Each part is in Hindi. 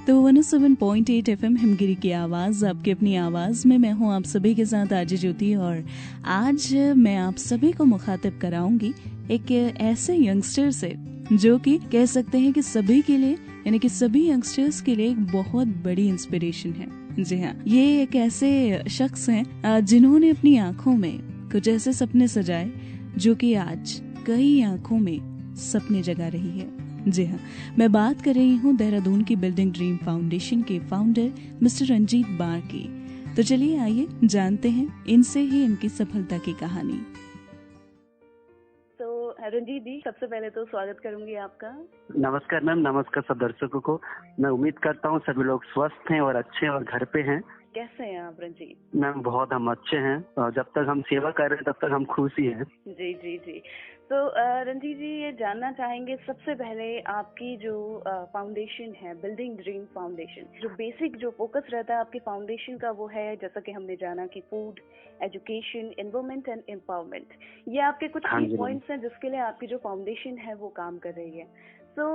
तो 107.8 FM हिमगिरी की आवाज़, आपकी अपनी आवाज़ में मैं हूँ आप सभी के साथ आरजे ज्योति। और आज मैं आप सभी को मुखातिब कराऊंगी एक ऐसे यंगस्टर से जो कि कह सकते हैं कि सभी के लिए, यानी कि सभी यंगस्टर्स के लिए एक बहुत बड़ी इंस्पिरेशन है। जी हाँ, ये एक ऐसे शख्स हैं जिन्होंने अपनी आंखों में कुछ ऐसे सपने सजाए जो कि आज कई आंखों में सपने जगा रही है। जी हाँ, मैं बात कर रही हूँ देहरादून की बिल्डिंग ड्रीम फाउंडेशन के फाउंडर मिस्टर रंजीत बार की। तो चलिए आइए जानते हैं इनसे ही इनकी सफलता की कहानी। तो रंजीत जी, सबसे पहले तो स्वागत करूंगी आपका। नमस्कार मैम, नमस्कार सब दर्शकों को। मैं उम्मीद करता हूँ सभी लोग स्वस्थ हैं और अच्छे हैं और घर पे हैं। कैसे हैं आप रंजीत? मैम बहुत हम अच्छे हैं और जब तक हम सेवा कर रहे हैं तब तक हम खुश ही हैं। जी जी जी। तो रंजीत जी, ये जानना चाहेंगे सबसे पहले आपकी जो फाउंडेशन है बिल्डिंग ड्रीम फाउंडेशन, जो बेसिक जो फोकस रहता है आपकी फाउंडेशन का वो है, जैसा कि हमने जाना कि food, education, environment and empowerment, ये आपके कुछ की पॉइंट्स हैं जिसके लिए आपकी जो फाउंडेशन है वो काम कर रही है। तो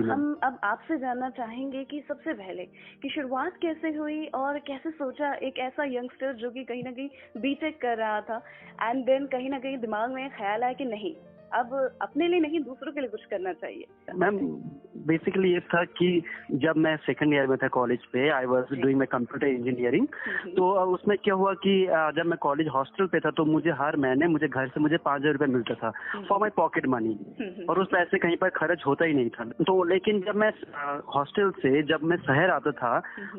हम अब आपसे जानना चाहेंगे कि सबसे पहले कि शुरुआत कैसे हुई और कैसे सोचा एक ऐसा यंगस्टर जो कि कहीं ना कहीं बीटेक कर रहा था एंड देन कहीं ना कहीं दिमाग में ख्याल आया कि नहीं, अब अपने लिए नहीं दूसरों के लिए कुछ करना चाहिए। मैम बेसिकली ये था कि जब मैं सेकंड ईयर में था कॉलेज पे, I was doing my computer engineering. तो उसमें क्या हुआ कि जब मैं कॉलेज हॉस्टल पे था तो मुझे हर महीने मुझे घर से मुझे 5,000 रुपये मिलता था फॉर माई पॉकेट मनी, और उस पैसे कहीं पर खर्च होता ही नहीं था। तो लेकिन जब मैं हॉस्टल से जब मैं शहर आता था,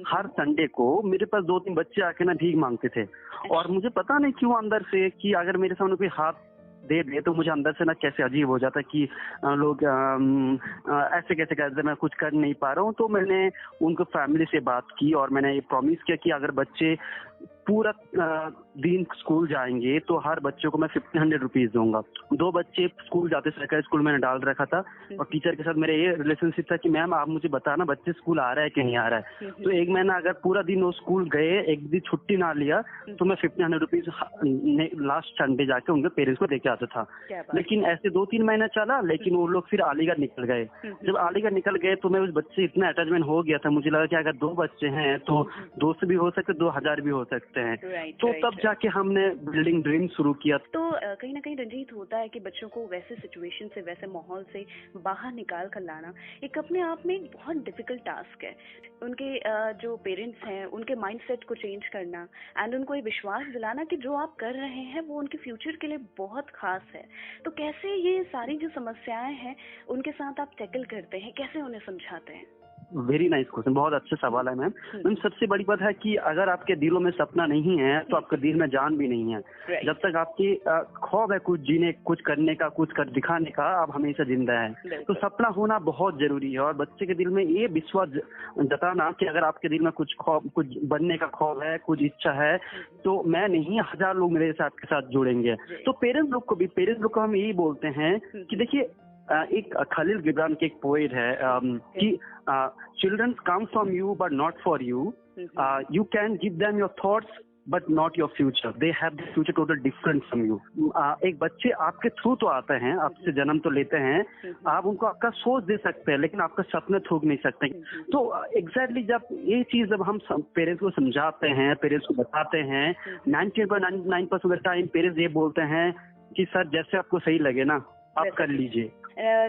हर संडे को मेरे पास 2-3 बच्चे आके ना भीख मांगते थे, और मुझे पता नहीं क्यों अंदर से कि अगर मेरे सामने कोई हाथ दे दे तो मुझे अंदर से ना कैसे अजीब हो जाता कि लोग ऐसे कैसे कहते, मैं कुछ कर नहीं पा रहा हूँ। तो मैंने उनको फैमिली से बात की और मैंने ये प्रॉमिस किया कि अगर बच्चे पूरा दिन स्कूल जाएंगे तो हर बच्चे को मैं 1500 रुपीज दूंगा। 2 बच्चे स्कूल जाते, सरकारी स्कूल मैंने डाल रखा था, और टीचर के साथ मेरे ये रिलेशनशिप था कि मैम आप मुझे बताना बच्चे स्कूल आ रहा है कि नहीं आ रहा है। तो एक महीना अगर पूरा दिन वो स्कूल गए, एक दिन छुट्टी ना लिया, तो मैं 1500 रुपीज लास्ट संडे जाके उनके पेरेंट्स को देके आता था। लेकिन ऐसे 2-3 महीना चला, लेकिन वो लोग फिर अलीगढ़ निकल गए। जब अलीगढ़ निकल गए तो मैं उस बच्चे से इतना अटैचमेंट हो गया था, मुझे लगा कि अगर 2 बच्चे हैं तो 200 भी हो सकते, 2000 भी हो सकते हैं। तो तब जाके हमने बिल्डिंग ड्रीम शुरू किया। तो कहीं ना कहीं रंजीत होता है कि बच्चों को वैसे सिचुएशन से, वैसे माहौल से बाहर निकाल कर लाना एक अपने आप में एक बहुत डिफिकल्ट टास्क है। उनके जो पेरेंट्स हैं उनके माइंडसेट को चेंज करना एंड उनको ये विश्वास दिलाना कि जो आप कर रहे हैं वो उनके फ्यूचर के लिए बहुत खास है। तो कैसे ये सारी जो समस्याएं हैं उनके साथ आप टैकल करते हैं, कैसे उन्हें समझाते हैं? वेरी नाइस क्वेश्चन, बहुत अच्छा सवाल है मैम। मैम सबसे बड़ी बात है कि अगर आपके दिलों में सपना नहीं है तो आपके दिल में जान भी नहीं है। जब तक आपकी ख्वाब है कुछ जीने, कुछ करने का, कुछ कर दिखाने का, आप हमेशा जिंदा है। तो सपना होना बहुत जरूरी है, और बच्चे के दिल में ये विश्वास जताना कि अगर आपके दिल में कुछ ख्वाब, कुछ बनने का ख्वाब है, कुछ इच्छा है, तो मैं नहीं 1000 लोग मेरे साथ के साथ जुड़ेंगे। तो पेरेंट्स लोग को हम यही बोलते हैं कि देखिए, एक खलील गिब्रान के एक पोएट है कि children come from you but not for you, you can give them your thoughts but not your future, they have the future total different from you. एक बच्चे आपके थ्रू तो आते हैं, आपसे जन्म तो लेते हैं, आप उनको आपका सोच दे सकते हैं लेकिन आपका सपने थोक नहीं सकते। तो एग्जैक्टली जब ये चीज जब हम पेरेंट्स को समझाते हैं, पेरेंट्स को बताते हैं, 99% ऑफ द टाइम पेरेंट्स ये बोलते हैं कि सर जैसे आपको सही लगे ना आप कर लीजिए।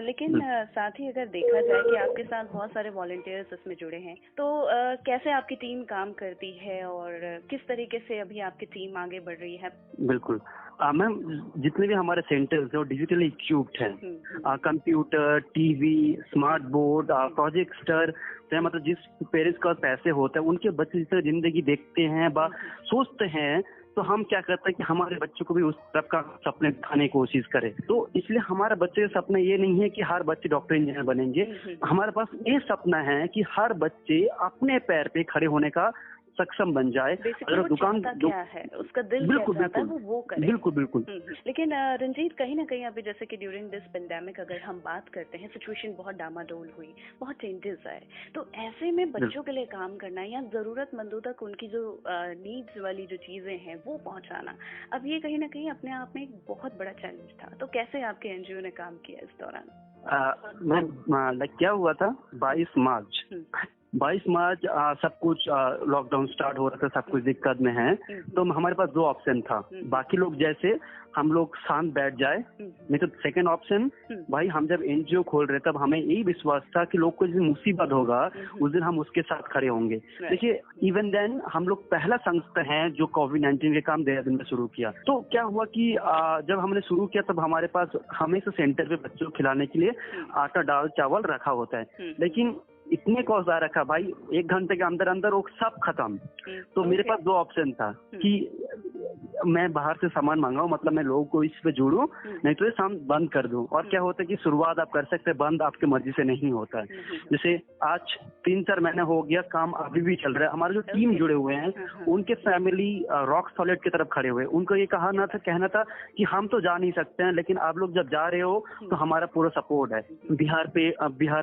लेकिन साथ ही अगर देखा जाए कि आपके साथ बहुत सारे वॉलंटियर्स इसमें जुड़े हैं, तो कैसे आपकी टीम काम करती है और किस तरीके से अभी आपकी टीम आगे बढ़ रही है? बिल्कुल मैम, जितने भी हमारे सेंटर्स हैं वो डिजिटली इक्विप्ड हैं। Computer, TV, smart board, projector, मतलब जिस पेरेंट्स के पास पैसे होते हैं उनके बच्चे जिस तरह जिंदगी देखते हैं, सोचते हैं, तो हम क्या करते हैं कि हमारे बच्चों को भी उस तरफ का सपने दिखाने की कोशिश करें। तो इसलिए हमारे बच्चे का सपना ये नहीं है कि हर बच्चे डॉक्टर इंजीनियर बनेंगे। हमारे पास ये सपना है कि हर बच्चे अपने पैर पे खड़े होने का सक्षम बन जाए। अगर दुकान क्या है, उसका दिल बिल्कुल क्या चाहता है वो करे। बिल्कुल बिल्कुल। लेकिन रंजीत, कहीं ना कहीं अभी जैसे कि ड्यूरिंग दिस पेंडेमिक अगर हम बात करते हैं, सिचुएशन बहुत डामाडोल हुई, बहुत चेंजेस आए, तो ऐसे में बच्चों के लिए काम करना या जरूरतमंदों तक उनकी जो नीड्स वाली जो चीजें हैं वो पहुंचाना, अब ये कहीं ना कहीं अपने आप में एक बहुत बड़ा चैलेंज था। तो कैसे आपके एनजीओ ने काम किया इस दौरान? क्या हुआ था 22 मार्च 22 मार्च सब कुछ लॉकडाउन स्टार्ट हो रहा था, सब कुछ दिक्कत में है, तो हमारे पास 2 ऑप्शन था। बाकी लोग जैसे हम लोग शांत बैठ जाए, नहीं तो सेकंड ऑप्शन, भाई हम जब एनजीओ खोल रहे तब हमें यही विश्वास था कि लोग को जिस मुसीबत होगा उस दिन हम उसके साथ खड़े होंगे। देखिए इवन देन हम लोग पहला संस्था है जो कोविड-19 के काम देहरादून में शुरू किया। तो क्या हुआ कि जब हमने शुरू किया तब हमारे पास हमेशा सेंटर पे बच्चों को खिलाने के लिए आटा, दाल, चावल रखा होता है, लेकिन इतने कॉस्ट आ रखा भाई, 1 घंटे के अंदर अंदर वो सब खत्म। तो मेरे पास 2 ऑप्शन था कि मैं बाहर से सामान मंगाऊं, मतलब मैं लोगों को इस पे जोड़ूं, नहीं तो ये सामान बंद कर दूं। और क्या होता है कि शुरुआत आप कर सकते हैं, बंद आपके मर्जी से नहीं होता है। जैसे आज 3-4 महीने हो गया, काम अभी भी चल रहा है। हमारे जो टीम जुड़े हुए हैं उनके फैमिली रॉक सॉलिड की तरफ खड़े हुए, उनको ये कहना था कि हम तो जा नहीं सकते हैं, लेकिन आप लोग जब जा रहे हो तो हमारा पूरा सपोर्ट है। बिहार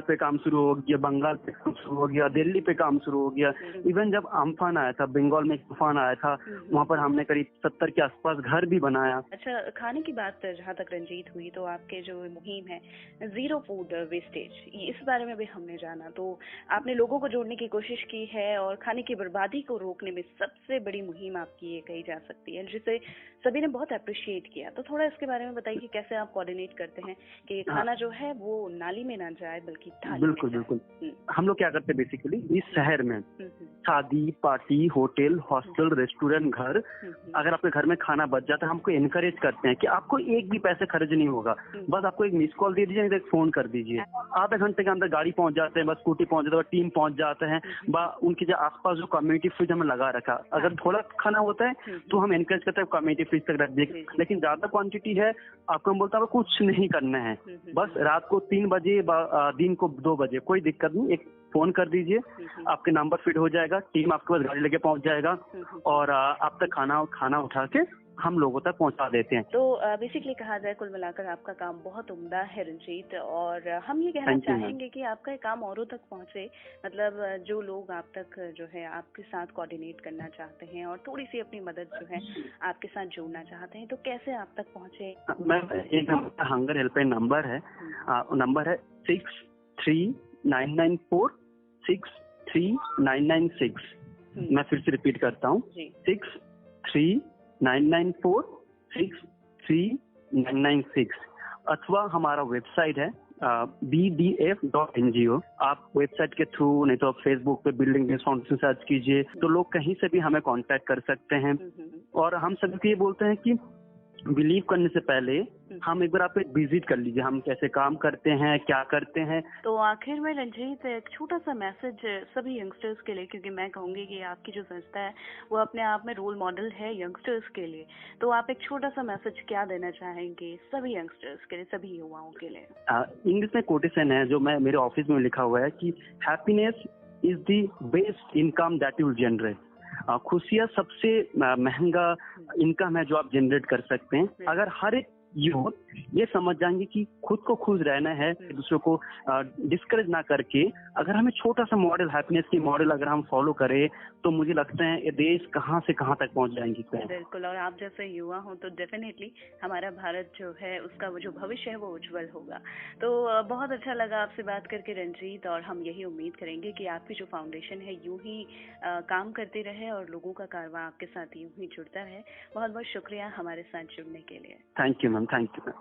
पे काम शुरू हो गया, बंगाल पे काम शुरू हो गया, दिल्ली पे काम शुरू हो गया। इवन जब अम्फान आया था, बंगाल में एक तूफान आया था, वहाँ पर हमने करीब 70 के आसपास घर भी बनाया। अच्छा, खाने की बात जहाँ तक रंजीत हुई, तो आपके जो मुहिम है जीरो फूड वेस्टेज, इस बारे में भी हमने जाना। तो आपने लोगों को जोड़ने की कोशिश की है और खाने की बर्बादी को रोकने में सबसे बड़ी मुहिम आपकी ये कही जा सकती है, जिसे सभी ने बहुत अप्रिशिएट किया। तो थोड़ा इसके बारे में बताइए कि कैसे आप कोऑर्डिनेट करते हैं कि खाना जो है वो नाली में ना जाए बल्कि थाली में जाए। बिल्कुल। हम लोग क्या करते हैं बेसिकली, इस शहर में शादी, पार्टी, होटल, हॉस्टल, रेस्टोरेंट, घर, अगर आपके घर में खाना बच जाता है, हमको एनकरेज करते हैं कि आपको एक भी पैसे खर्च नहीं होगा, बस आपको एक मिस कॉल दे दीजिए, नहीं तो एक फोन कर दीजिए। आधे घंटे के अंदर गाड़ी पहुंच जाते हैं, बस स्कूटी पहुंच जाते हैं, टीम पहुंच जाते हैं। उनके जो आसपास जो कम्युनिटी फ्रिज हमें लगा रखा, अगर थोड़ा खाना होता है तो हम एनकरेज करते हैं कम्युनिटी फ्रिज तक रख दीजिए, लेकिन ज्यादा क्वांटिटी है आपको हम बोलता है कुछ नहीं करना है, बस रात को 3 बजे, दिन को 2 बजे, कोई दिक्कत नहीं, एक फोन कर दीजिए, आपके नंबर फिट हो जाएगा, टीम आपके पास गाड़ी लेके पहुंच जाएगा और आप तक खाना उठा के हम लोगों तक पहुंचा देते हैं। तो बेसिकली कहा जाए, कुल मिलाकर आपका काम बहुत उम्दा है रंजीत, और हम ये कहना चाहेंगे कि आपका ये काम औरों तक पहुंचे, मतलब जो लोग आप तक जो है आपके साथ कोऑर्डिनेट करना चाहते हैं और थोड़ी सी अपनी मदद जो है आपके साथ जोड़ना चाहते हैं, तो कैसे आप तक पहुंचे? मैम, एक हंगर हेल्पलाइन नंबर है, नंबर है 6399463996। मैं फिर से रिपीट करता हूँ, 6399463996, अथवा हमारा वेबसाइट है bdf.ngo। आप वेबसाइट के थ्रू, नहीं तो आप फेसबुक पे बिल्डिंग ड्रीम्स फाउंडेशन सर्च कीजिए, तो लोग कहीं से भी हमें कांटेक्ट कर सकते हैं। और हम सभी को ये बोलते हैं कि बिलीव करने से पहले हम एक बार आप एक विजिट कर लीजिए, हम कैसे काम करते हैं, क्या करते हैं। तो आखिर में रंजीत, एक छोटा सा मैसेज सभी यंगस्टर्स के लिए, क्योंकि मैं कहूंगी कि आपकी जो संस्था है वो अपने आप में रोल मॉडल है यंगस्टर्स के लिए, तो आप एक छोटा सा मैसेज क्या देना चाहेंगे सभी यंगस्टर्स के लिए, सभी युवाओं के लिए? इंग्लिश में कोटेशन है जो मैं मेरे ऑफिस में लिखा हुआ है कि happiness is the best income that you generate. खुशियाँ सबसे महंगा इनकम है जो आप जनरेट कर सकते हैं। अगर हर एक यूथ ये समझ जाएंगे कि खुद को खुश रहना है, दूसरों को डिस्करेज ना करके, अगर हमें छोटा सा मॉडल, हैप्पीनेस की मॉडल अगर हम फॉलो करें, तो मुझे लगता है ये देश कहाँ से कहाँ तक पहुँच जाएंगे। बिल्कुल, और आप जैसे युवा हो तो डेफिनेटली हमारा भारत जो है उसका जो भविष्य है वो उज्जवल होगा। तो बहुत अच्छा लगा आपसे बात करके रंजीत, और हम यही उम्मीद करेंगे कि आपकी जो फाउंडेशन है यूं ही काम करती रहे और लोगों का कारवां आपके साथ यूं ही जुड़ता रहे। बहुत बहुत शुक्रिया हमारे साथ जुड़ने के लिए। Thank you ma'am, thank you ma'am.